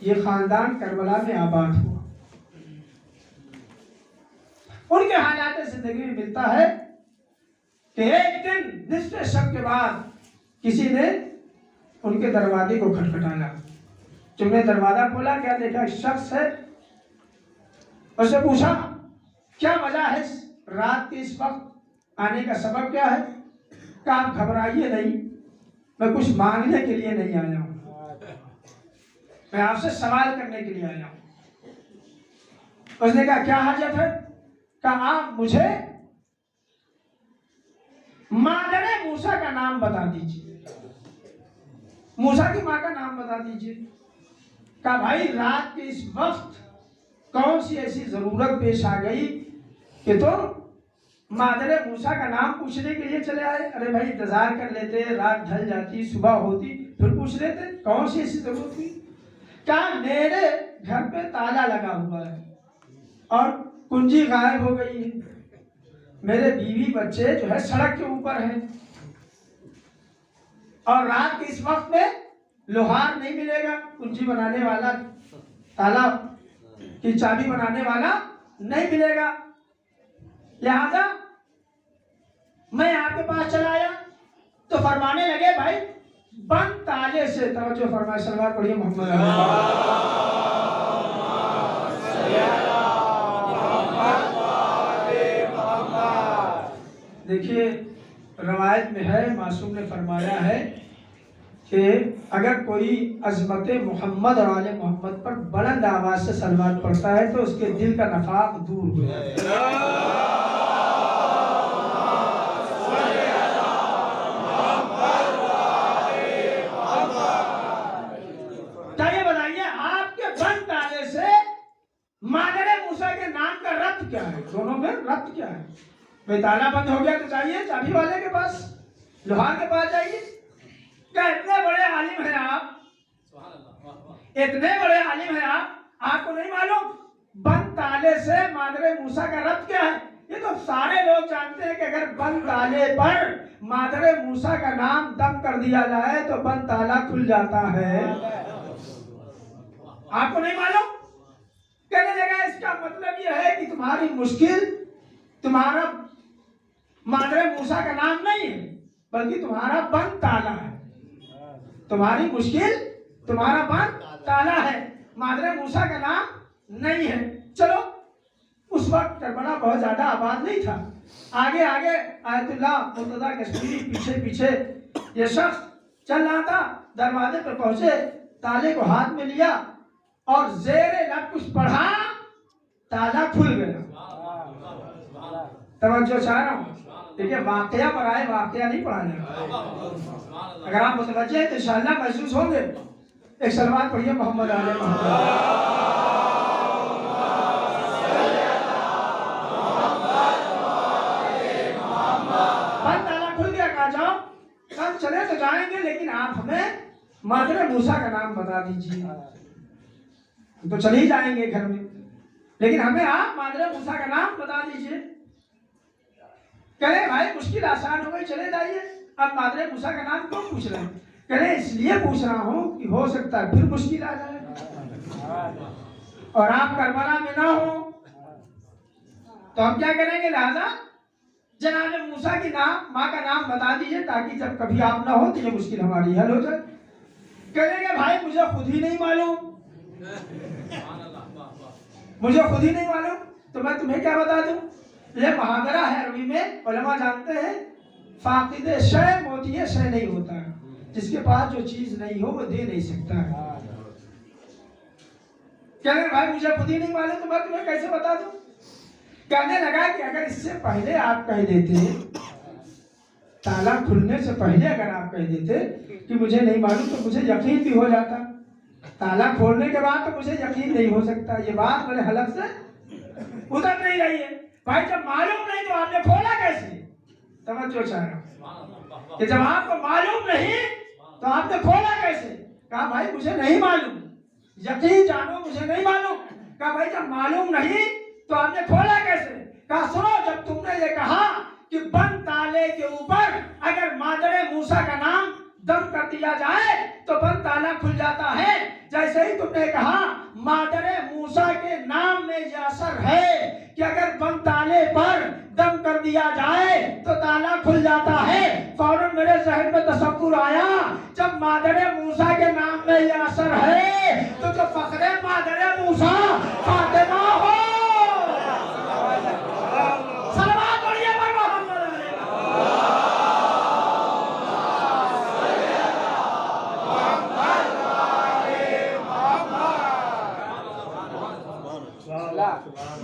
یہ خاندان کربلا میں آباد ہوا۔ ان کے حالات زندگی میں ملتا ہے کہ ایک دن نصف شب کے بعد کسی نے ان کے دروازے کو کھٹکھٹایا۔ جب نے دروازہ کھولا، کیا دیکھا؟ ایک شخص ہے۔ اس سے پوچھا کیا وجہ ہے اس رات کے اس وقت آنے کا سبب کیا ہے؟ کہ آپ گھبرائیے نہیں، میں کچھ مانگنے کے لیے نہیں آیا ہوں، میں آپ سے سوال کرنے کے لیے آیا ہوں۔ اس نے کہا کیا حاجت ہے؟ کہ آپ مجھے مادر موسیٰ کا نام بتا دیجیے، موسیٰ کی ماں کا نام بتا دیجیے۔ کہا بھائی رات کے اس وقت کون سی ایسی ضرورت پیش آ گئی کہ تم مادر موسیٰ کا نام پوچھنے کے لیے چلے آئے؟ ارے بھائی انتظار کر لیتے، رات ڈھل جاتی، صبح ہوتی، پھر پوچھ لیتے، کون سی ایسی ضرورت تھی؟ کہا میرے گھر پہ تالا لگا ہوا ہے اور کنجی غائب ہو گئی ہے، میرے بیوی بچے جو ہے سڑک کے اوپر ہیں، اور رات کے اس وقت میں لوہار نہیں ملے گا، کنجی بنانے والا، تالا کی چابی بنانے والا نہیں ملے گا، لہذا میں آپ کے پاس چلا آیا۔ تو فرمانے لگے بھائی بند تالے سے، توجہ فرمائے، صلوات پڑھیے محمد۔ دیکھیے روایت میں ہے، معصوم نے فرمایا ہے کہ اگر کوئی عظمت محمد اور آل محمد پر بلند آواز سے صلوات پڑھتا ہے تو اس کے دل کا نفاق دور ہو جاتا ہے۔ یہ بتائیے آپ کے بند تالے سے مادر موسیٰ کے نام کا ربط کیا ہے؟ دونوں میں ربط کیا ہے؟ بھائی تالا بند ہو گیا تو چاہیے چابی والے کے پاس، لوہار کے پاس جائیے۔ کیا اتنے بڑے عالم ہیں آپ، اتنے بڑے عالم ہیں آپ کو نہیں معلوم بند تالے سے مادر موسیٰ کا ربط کیا ہے؟ یہ تو سارے لوگ جانتے ہیں کہ اگر بند تالے پر مادر موسیٰ کا نام دم کر دیا جائے تو بند تالا کھل جاتا ہے۔ آپ کو نہیں معلوم؟ کہنے لگا اس کا مطلب یہ ہے کہ تمہاری مشکل تمہارا مادر موسیٰ کا نام نہیں ہے بلکہ تمہارا بند تالا ہے، تمہاری مشکل تمہارا بند تالا ہے، مادر موسیٰ کا نام نہیں ہے۔ چلو اس وقت کربلا بہت زیادہ آباد نہیں تھا، آگے آگے آیت اللہ مرتضیٰ کشمیری پیچھے پیچھے یہ شخص چل رہا تھا، دروازے پر پہنچے، تالے کو ہاتھ میں لیا اور زیر لب کچھ پڑھا، تالا کھل گیا۔ توجہ چاہ رہا ہوں، دیکھیں واقعہ پر آئے، واقعہ نہیں پڑھانا۔ اگر آپ متوجہ ہیں تو انشاءاللہ محسوس ہوں گے۔ ایک صلوات پڑھیے محمد علیہ محمد۔ بند تالا کھل گیا، کہا جاؤ ہم چلے تو جائیں گے لیکن آپ ہمیں مادر موسیٰ کا نام بتا دیجیے۔ ہم تو چلے ہی جائیں گے گھر میں لیکن ہمیں آپ مادر موسیٰ کا نام بتا دیجیے۔ کہے بھائی مشکل آسان ہو گئی، چلے جائیے، اب مادر موسیٰ کا نام کیوں پوچھ رہے ہیں؟ کہے اس لیے پوچھ رہا ہوں کہ ہو سکتا ہے پھر مشکل آ جائے اور آپ کربلا میں نہ ہو تو ہم کیا کریں گے؟ لہذا جناب موسیٰ کی نام ماں کا نام بتا دیجئے تاکہ جب کبھی آپ نہ ہو تو یہ مشکل ہماری حل ہو جائے۔ کہیں گے بھائی مجھے خود ہی نہیں معلوم، مجھے خود ہی نہیں معلوم تو میں تمہیں کیا بتا دوں؟ یہ محاورہ ہے عربی میں، علماء جانتے ہیں فاقد شے موتی شے نہیں ہوتا ہے، جس کے پاس جو چیز نہیں ہو وہ دے نہیں سکتا ہے۔ کہنے بھائی مجھے خود ہی نہیں معلوم تو میں تمہیں کیسے بتا دوں؟ کہنے لگا کہ اگر اس سے پہلے آپ کہہ دیتے، تالا کھلنے سے پہلے اگر آپ کہہ دیتے کہ مجھے نہیں معلوم تو مجھے یقین بھی ہو جاتا، تالا کھولنے کے بعد تو مجھے یقین نہیں ہو سکتا، یہ بات میرے حلق سے اتر نہیں رہی ہے۔ بھائی جب معلوم نہیں تو آپ نے کھولا کیسے؟ توجہ چاہ رہا ہوں کہ جب آپ کو معلوم نہیں تو آپ نے کھولا کیسے؟ کہا بھائی مجھے نہیں معلوم، یقین جانو مجھے نہیں معلوم۔ کہا بھائی جب معلوم نہیں تو آپ نے کھولا کیسے؟ کہا سنو، جب تم نے یہ کہا کہ بند تالے کے اوپر اگر مادر موسیٰ کا نام دم کر دیا جائے تو بند تالا کھل جاتا ہے، جیسے ہی تم نے نے کہا مادر موسیٰ کے نام میں یہ اثر ہے کہ اگر بند تالے پر دم کر دیا جائے تو تالا کھل جاتا ہے۔ فوراً میرے ذہن میں تصور آیا جب مادر موسیٰ کے نام میں یہ اثر ہے تو جو فخر مادر موسیٰ فاطمہ ہو۔ صلوات پڑھیے پر محمد علیہ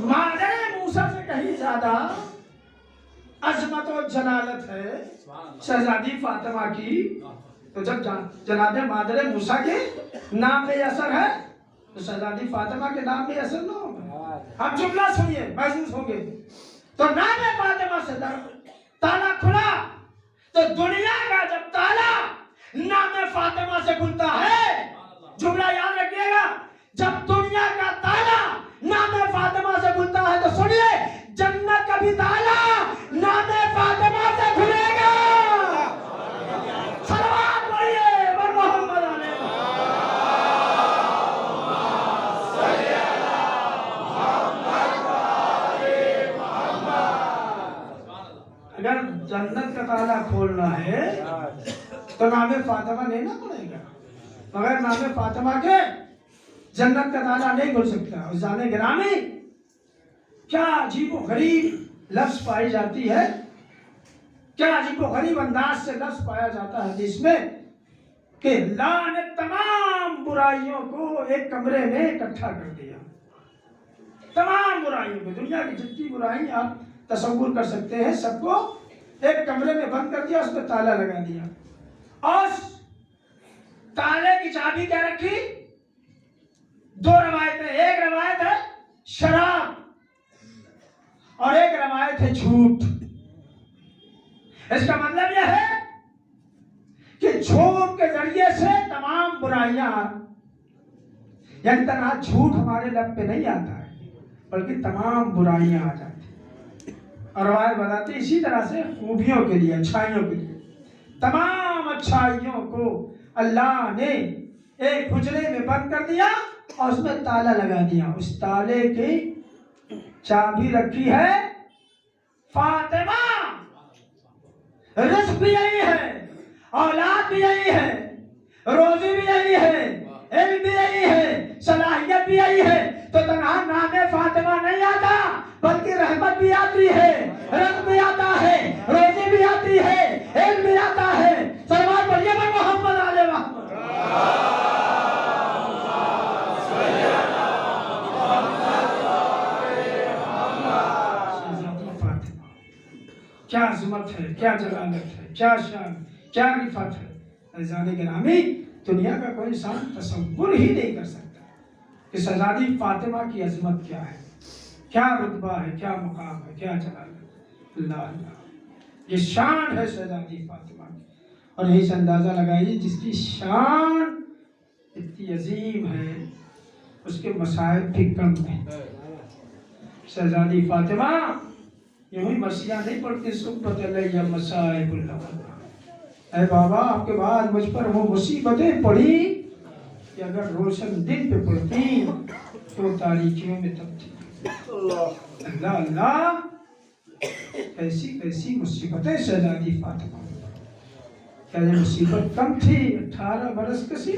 مادر موسیٰ سے کہیں زیادہ عظمت و جلالت ہے شہزادی فاطمہ کی۔ تو جب جناب مادر موسیٰ کے نام میں اثر ہے تو شہزادی فاطمہ کے نام میں اثر نہ ہوگا۔ اب جملہ سنیے، محسوس ہوں گے۔ تو نام فاطمہ سے تالا کھلا، تو دنیا کا جب تالا نام فاطمہ سے کھلتا ہے، جملہ یاد رکھیے گا، جب دنیا کا تالا نام فاطمہ سے کھلتا ہے تو سنیے جنت کا بھی تالا نام فاطمہ سے کھلے گا۔ صلوات پڑھیے بر محمد علیہ۔ اگر جنت کا تالا کھولنا ہے تو نام فاطمہ لینا پڑے گا، مگر نام فاطمہ کے جنت کا تالا نہیں کھل سکتا۔ عزیزان گرامی، کیا عجیب و غریب لفظ پائی جاتی ہے، کیا عجیب و غریب انداز سے لفظ پایا جاتا ہے حدیث میں کہ اللہ نے تمام برائیوں کو ایک کمرے میں اکٹھا کر دیا۔ تمام برائیوں کو، دنیا کی جتنی برائی آپ تصور کر سکتے ہیں، سب کو ایک کمرے میں بند کر دیا، اس میں تالا لگا دیا، اور تالے کی چابی کیا رکھی؟ دو روایتیں، ایک روایت ہے شراب اور ایک روایت ہے جھوٹ۔ اس کا مطلب یہ ہے کہ جھوٹ کے ذریعے سے تمام برائیاں، یعنی تنہا جھوٹ ہمارے لب پہ نہیں آتا ہے بلکہ تمام برائیاں آ جاتی ہیں۔ اور روایت بتاتی ہے اسی طرح سے خوبیوں کے لیے، اچھائیوں کے لیے، تمام اچھائیوں کو اللہ نے ایک حجرے میں بند کر دیا اور اس میں تالا لگا دیا۔ اس تالے کی چابی رکھی ہے فاطمہ۔ رزق بھی یہی ہے، اولاد بھی یہی ہے، روزی بھی یہی ہے، علم بھی یہی ہے، صلاحیت بھی یہی ہے۔ تو تنہا نام فاطمہ نہیں آتا بلکہ رحمت بھی آتی ہے، رزق بھی آتا ہے، روزی بھی آتی ہے، علم بھی آتا ہے۔ صلوات پڑھیے پر محمد علیہ محمد۔ کیا عظمت ہے، کیا جلالت ہے، کیا شان، کیا رفعت ہے۔ عزیزان گرامی، دنیا کا کوئی انسان تصور ہی نہیں کر سکتا کہ شہزادی فاطمہ کی عظمت کیا ہے، کیا رتبہ ہے، کیا مقام ہے، کیا جلالت ہے۔ اللہ اللہ، یہ شان ہے شہزادی فاطمہ کی، اور یہی سے اندازہ لگائیے جس کی شان اتنی عظیم ہے اس کے مصائب بھی کم ہیں۔ شہزادی فاطمہ یوں ہی مرثیہ نہیں پڑھتی، صبت علیہ مصائب اللہ، اے بابا آپ کے بعد مجھ پر وہ مصیبتیں پڑی کہ اگر روشن دن پہ پڑتی تو تاریکیوں میں تبدیل۔ اللہ اللہ، ایسی ایسی مصیبتیں شہزادی فاطمہ، کیا یہ مصیبت کم تھی؟ 18 برس کسی،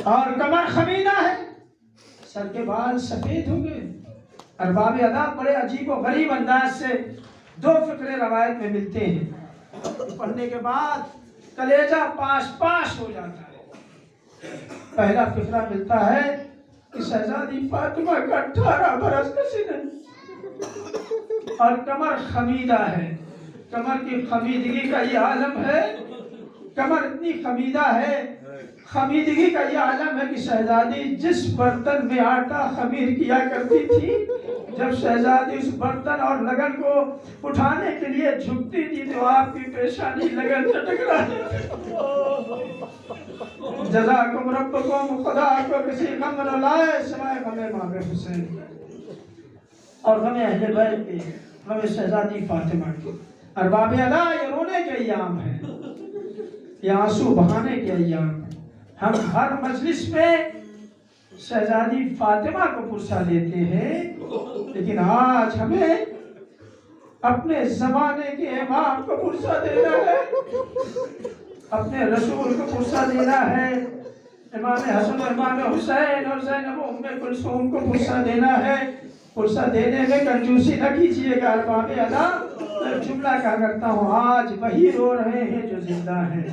اور کمر خمیدہ ہے، سر کے بال سفید ہو گئے۔ ارباب ادا بڑے عجیب و غریب انداز سے دو فقرے روایت میں ملتے ہیں، پڑھنے کے بعد کلیجہ پاش پاش ہو جاتا ہے۔ پہلا فقرہ ملتا ہے کہ شہزادی فاطمہ کا 18 برس کا سن اور کمر خمیدہ ہے۔ کمر کی خمیدگی کا یہ عالم ہے، کمر اتنی خمیدہ ہے، خمیدگی کا یہ عالم ہے کہ شہزادی جس برتن میں آٹا خمیر کیا کرتی تھی، جب شہزادی اس برتن اور لگن کو اٹھانے کے لیے جھکتی تھی تو آپ کی پیشانی لگن سے ٹکراتی تھی۔ جزاکم ربکم، خدا کو کسی غم نہ لائے سوائے غم امام حسین اور غم اہل بیت کی، غم شہزادی فاطمہ کی۔ ارباب ادا، یہ رونے کے ایام ہیں، یہ آنسو بہانے کے ایام ہیں۔ ہم ہر مجلس میں شہزادی فاطمہ کو پرسا دیتے ہیں، لیکن آج ہمیں اپنے زمانے کے امام کو پرسا دینا ہے، اپنے رسول کو پرسا دینا ہے، امام حسن اور امام حسین اور زینب ام کلثوم کو پرسا دینا ہے۔ پرسا دینے میں کنجوسی نہ کیجیے گا ارباب ادا۔ میں جملہ کہا کرتا ہوں، آج وہی رو رہے ہیں جو زندہ ہیں،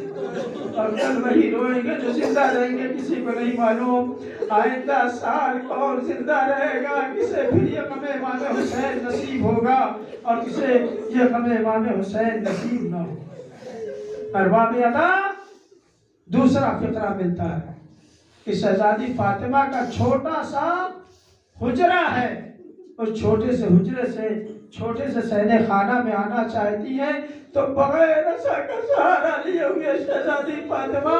اور کل وہی روئیں گے جو زندہ رہیں گے، کسی کو نہیں معلوم آئندہ سال کون زندہ رہے گا، کسے پھر یہ غم امام حسین نصیب ہوگا اور کسے یہ غم امام حسین نصیب نہ ہو۔ ارباب ادا دوسرا فقرہ ملتا ہے کہ شہزادی فاطمہ کا چھوٹا سا حجرہ ہے، اس چھوٹے سے حجرے سے چھوٹے سے صحن خانہ میں آنا چاہتی ہے تو بغیر رسا کا سہارا لیے ہوئے شہزادی فاطمہ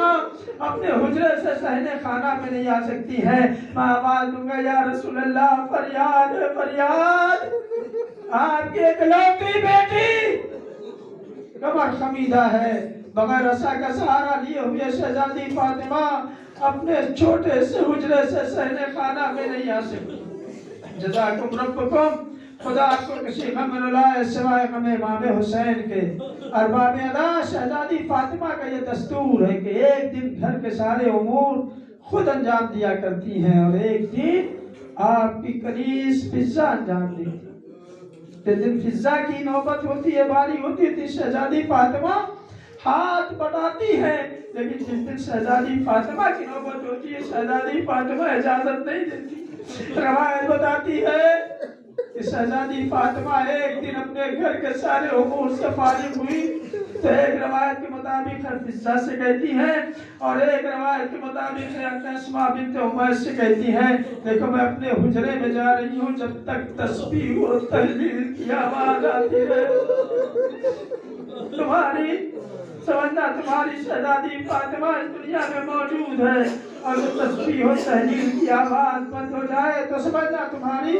اپنے حجرے سے صحن خانہ میں نہیں آ سکتی ہے۔ میں آواز دوں گا، یا رسول اللہ فریاد ہے فریاد، آپ کی اکلوتی بیٹی کمر خمیدہ ہے، بغیر رسا کا سہارا لیے ہوئے شہزادی فاطمہ اپنے چھوٹے سے حجرے سے صحن خانہ میں نہیں آ سکتی۔ جزاکم ربکم، خدا آپ کو کسی غم نہ لائے سوائے غم امام حسین کے۔ ارباب ادا شہزادی فاطمہ کا یہ دستور ہے کہ ایک دن گھر کے سارے امور خود انجام دیا کرتی ہیں اور ایک دن آپ کی کنیز فضہ انجام دیتی ہے۔ جس دن فضہ کی نوبت ہوتی ہے، باری ہوتی تھی، شہزادی فاطمہ ہاتھ بڑھاتی ہے، لیکن جس دن شہزادی فاطمہ کی نوبت ہوتی ہے شہزادی فاطمہ اجازت نہیں دیتی۔ روایت بتاتی ہے کہ شہزادی فاطمہ ایک دن اپنے گھر کے سارے امور سے فارغ ہوئی تو ایک روایت کے مطابق حفصہ سے کہتی ہے اور ایک روایت کے مطابق اسماء بنت عمیس سے کہتی ہے، دیکھو میں اپنے حجرے میں جا رہی ہوں، جب تک تسبیح و تحلیل کی آواز آتی ہے تمہاری سمجھنا تمہاری شہزادی فاطمہ اس دنیا میں موجود ہے، اور جب تسبیح و تحلیل کی آواز بند ہو جائے تو سمجھنا تمہاری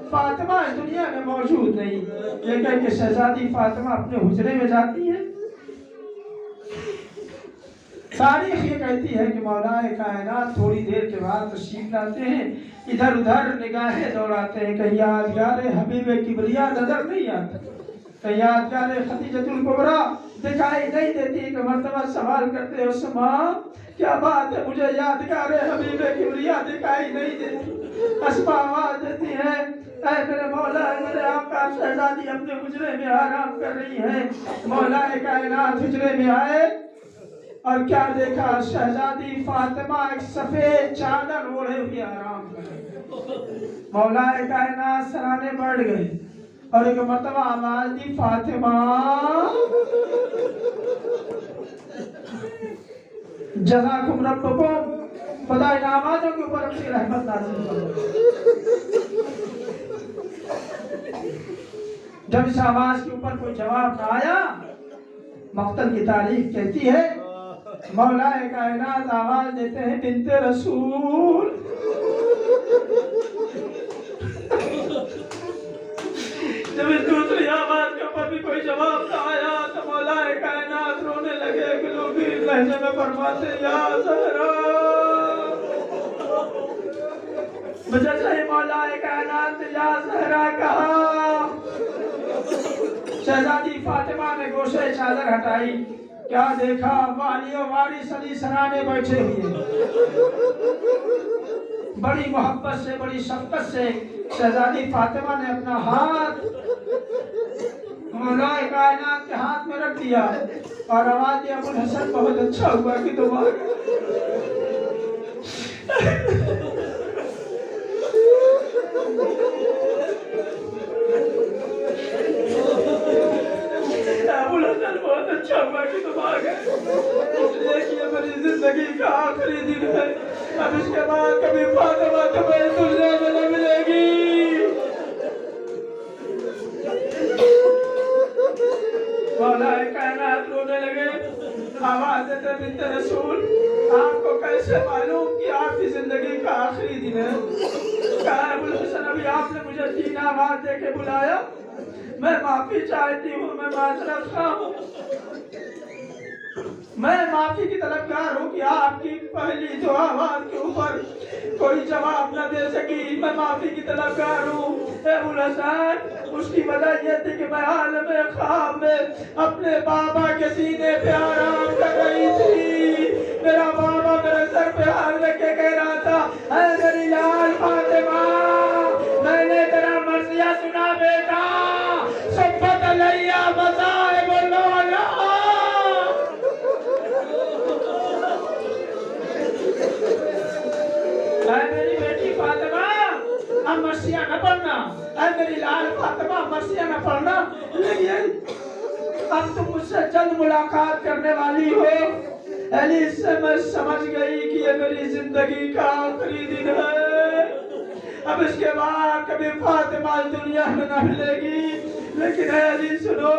فاطمہ اس دنیا میں موجود نہیں۔ یہ کہہ کہ شہزادی فاطمہ اپنے حجرے میں جاتی ہے۔ تاریخ یہ کہتی ہے کہ مولا کائنات تھوڑی دیر کے بعد تشریف لاتے ہیں، ادھر ادھر نگاہیں دوڑاتے ہیں، کہیں یادگار حبیب کبریا نظر نہیں آتا، کہیں یادگار خدیجۃ الکبریٰ دکھائی نہیں دیتی۔ ایک مرتبہ سوال کرتے ہیں، اس ماں کیا بات ہے مجھے یادگار حبیب کبریا دکھائی نہیں دیتی؟ اسماء آواز دیتی ہے، اے میرے مولا، اے میرے آقا، شہزادی اپنے حجرے میں آرام کر رہی ہے۔ مولا کائنات حجرے میں آئے اور کیا دیکھا؟ شہزادی فاطمہ ایک سفید چادر اوڑھے ہوئے آرام کر رہی۔ مولا کائنات سرانے بڑھ گئے اور ایک مرتبہ آواز دی، فاطمہ جزاکم ربکم، خدا ان آوازوں کے اوپر اپنی رحمت نازل کرے۔ جب اس آواز کے اوپر کوئی جواب نہ آیا، مقتل کی تاریخ کہتی ہے مولا کائنات آواز دیتے ہیں، بنت رسول۔ جب اس دوسری آواز کے اوپر بھی کوئی جواب نہ آیا تو مولا کائنات رونے لگے، گلوگی لہجے میں فرماتے، یا زہرا مجھے صحیح مولا کائنات نے یا زہرا کہا۔ شہزادی فاطمہ نے گوشے چادر ہٹائی، کیا دیکھا؟ والی و وارث علی سرانے بیٹھے ہوئے، بڑی محبت سے بڑی شفقت سے شہزادی فاطمہ نے اپنا ہاتھ مولا کائنات کے ہاتھ میں رکھ دیا اور آواز دیا، ابو الحسن بہت اچھا ہوا کہ تم آ گئے۔ ابو الحسن بہت اچھا ہوا کہ تم آ گئے، اس لیے کہ یہ میری زندگی کا آخری دن ہے، اب اس کے بعد کبھی فاطمہ تمہیں دنیا میں نہ ملے گی۔ مولا کائنات رونے لگے، آواز دیتے، بنت رسول آپ کو کیسے معلوم کہ آپ کی زندگی کا آخری دن ہے؟ کہا ابو الحسن ابھی آپ نے مجھے 3 آواز دے کے بلایا، میں معافی چاہتی ہوں، میں معذرت خواہ ہوں۔ میں معافی کی طلبگار ہوں کہ آپ کی پہلی دو آواز کے اوپر کوئی جواب نہ دے سکی، میں معافی کی طلبگار ہوں۔ اے ابوالحسن، اس کی وجہ یہ تھی کہ میں عالم خواب میں اپنے بابا کے سینے پہ آرام کر رہی تھی۔ میرا بابا میرے سر پہ ہاتھ رکھ کے کہہ رہا تھا، اے میری لال فاطمہ، میں نے تیرا مرثیہ سنا بیٹا، صبت علیہ مصائب اللہ۔ اے میری بیٹی فاطمہ، اب مرثیہ نہ پڑھنا، اے میری لال فاطمہ مرثیہ نہ پڑھنا، لیکن اب تم مجھ سے جلد ملاقات کرنے والی ہو۔ علی سے میں سمجھ گئی کہ یہ میری زندگی کا آخری دن ہے، اب اس کے بعد کبھی فاطمہ دنیا میں نہ ملے گی۔ لیکن اے علی سنو،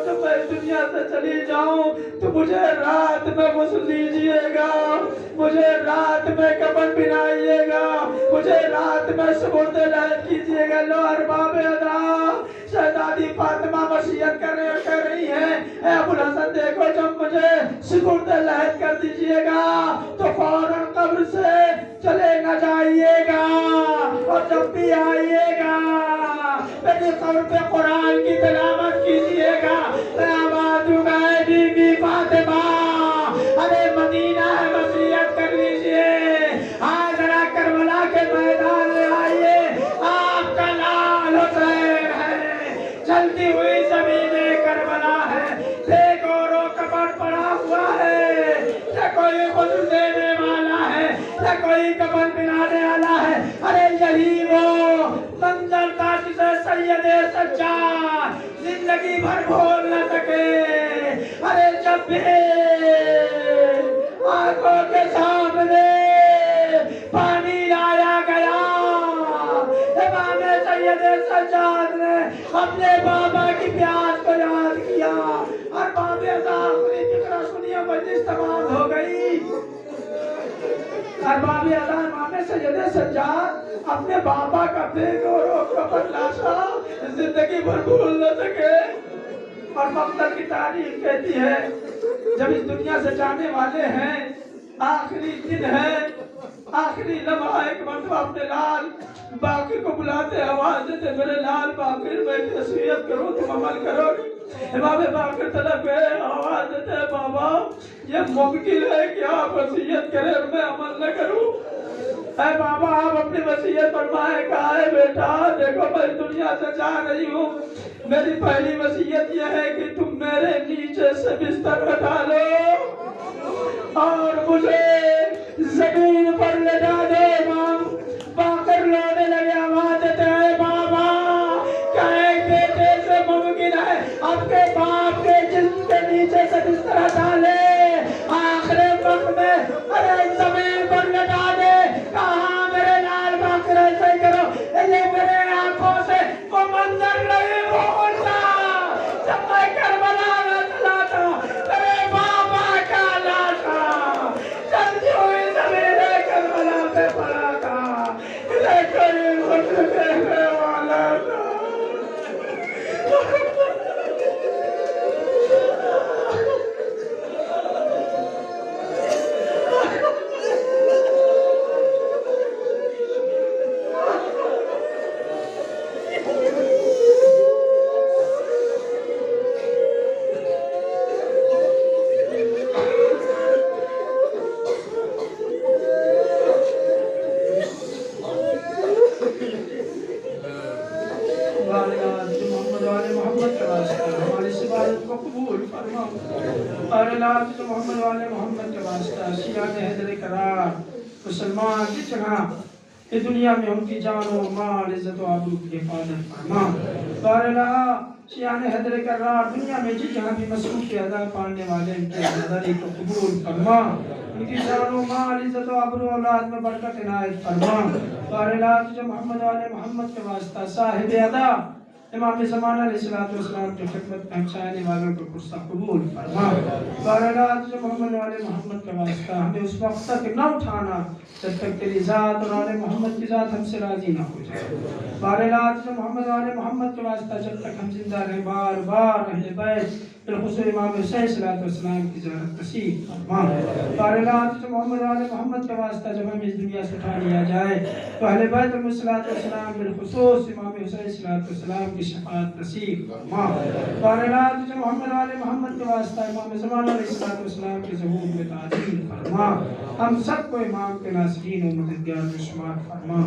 جب میں دنیا سے چلی جاؤں تو مجھے رات میں غسل دیجئے گا، مجھے رات میں کفن پہنائیے گا، مجھے رات میں سپرد لحد کیجئے گا۔ لو ارباب ادا، شہزادی فاطمہ وصیت کر رہی ہے، اے ابوالحسن دیکھو، جب مجھے سپرد لحد کر دیجئے گا تو فوراً قبر سے چلے نہ جائیے گا، اور جب بھی آئیے گا میری قبر پہ قرآن کی تلاوت کیجئے گا۔ میں آواز دوں گا، اے بی بی فاطمہ، ارے مدینہ ہے، وصیت کر لیجئے، آج ذرا کربلا کے میدان میں آئیے، آپ کا لال حسین ہے، چلتی ہوئی زمین کربلا ہے، دیکھو رو کفن پڑا ہوا ہے، نہ کوئی غسل دینے والا ہے، نہ کوئی کفن پہنانے والا ہے۔ ارے یہی وہ منظر تھا جسے سید سجاد زندگی بھر بھول نہ سکے۔ ارے جب بھی آنکھوں کے سامنے پانی لایا گیا، امام سید سجاد نے اپنے بابا کی پیاس کو یاد کیا، اور باب آخری فکرہ سنیے، مجلس تمام ہو گئی۔ ارباب ادا امام سید سجاد اپنے بابا کا بے گور و کفن لاشا زندگی بھر بھول نہ سکے، اور مقتل کی تاریخ کہتی ہے جب اس دنیا سے جانے والے ہیں، آخری دن ہے، آخری لمحہ، ایک مرتبہ اپنے لال باقر کو بلاتے، آواز دیتے، میرے لال باقر میں وصیت کروں تم عمل کرو گے؟ امام باقر طلب گئے، آواز دیتے، بابا یہ ممکن ہے کہ آپ وصیت کریں اور میں عمل نہ کروں؟ اے بابا آپ اپنی وصیت فرمائے، کہا ہے بیٹا دیکھو میں دنیا سے جا رہی ہوں، میری پہلی وصیت یہ ہے کہ تم میرے نیچے سے بستر ہٹا لو اور مجھے زمین پر لٹا دو۔ امام باقر رونے لگے، آواز دیتے ہیں، بابا کیا ایک بیٹے سے ممکن ہے آپ کے باپ کے جسم کے نیچے سے بستر ہٹا لے؟ آخر وقت میں ارے زمین پر لٹا دے، کہاں میرے لال باقر ایسے کرو، یہ میرے آنکھوں سے وہ منظر نہیں بھولتا جب میں کربلا میں چلا تھا، میرے بابا کا لاشا چلتی ہوئی زمین کربلا پہ پڑا تھا، یہ کوئی غسل دینے والا تھا۔ محمد والے محمد کے واسطہ سیان حیدر کرار مسلمان کی جگہ اس دنیا میں ان کی جان و مال عزت و آبرو کی حفاظت فرما۔ باراللہ سیان حیدر کرار دنیا میں جس جہاں بھی مصروف ادا پانے والے ان کے نظری کو قبول فرما، ان کی جان و مال عزت و آبرو اولاد میں برکت عنایت فرما۔ باراللہ محمد والے محمد کے واسطہ صاحب ادا امام زمانہ علیہ السلام کی خدمت پہنچانے والوں کو قصہ قبول فرما۔ بارہات جو محمد والے محمد کا واسطہ ہمیں اس وقت تک نہ اٹھانا جب تک تیری ذات اور آل محمد کی ذات ہم سے راضی نہ ہو جائے۔ بارہات جو محمد والے محمد کے واسطہ جب تک ہم زندہ رہیں بار بار اہل بیت بالخصوص امام حسین صلی اللہ علیہ وسلم کی زیارت نصیب فرما۔ بارہات جو محمد والے محمد کے واسطہ جب ہم اس دنیا سے اٹھا لیا جائے تو اہل بیت علیہ السلام بالخصوص امام حسین صلی اللہ علیہ وسلم کی شفاعت نصیب فرما۔ بارہات جو محمد والے محمد کے واسطہ امام زمانہ علیہ السلام کے ظہور میں تعظیم فرما۔ ہم سب کو امام کے ناصرین و مددگار میں شمار فرما۔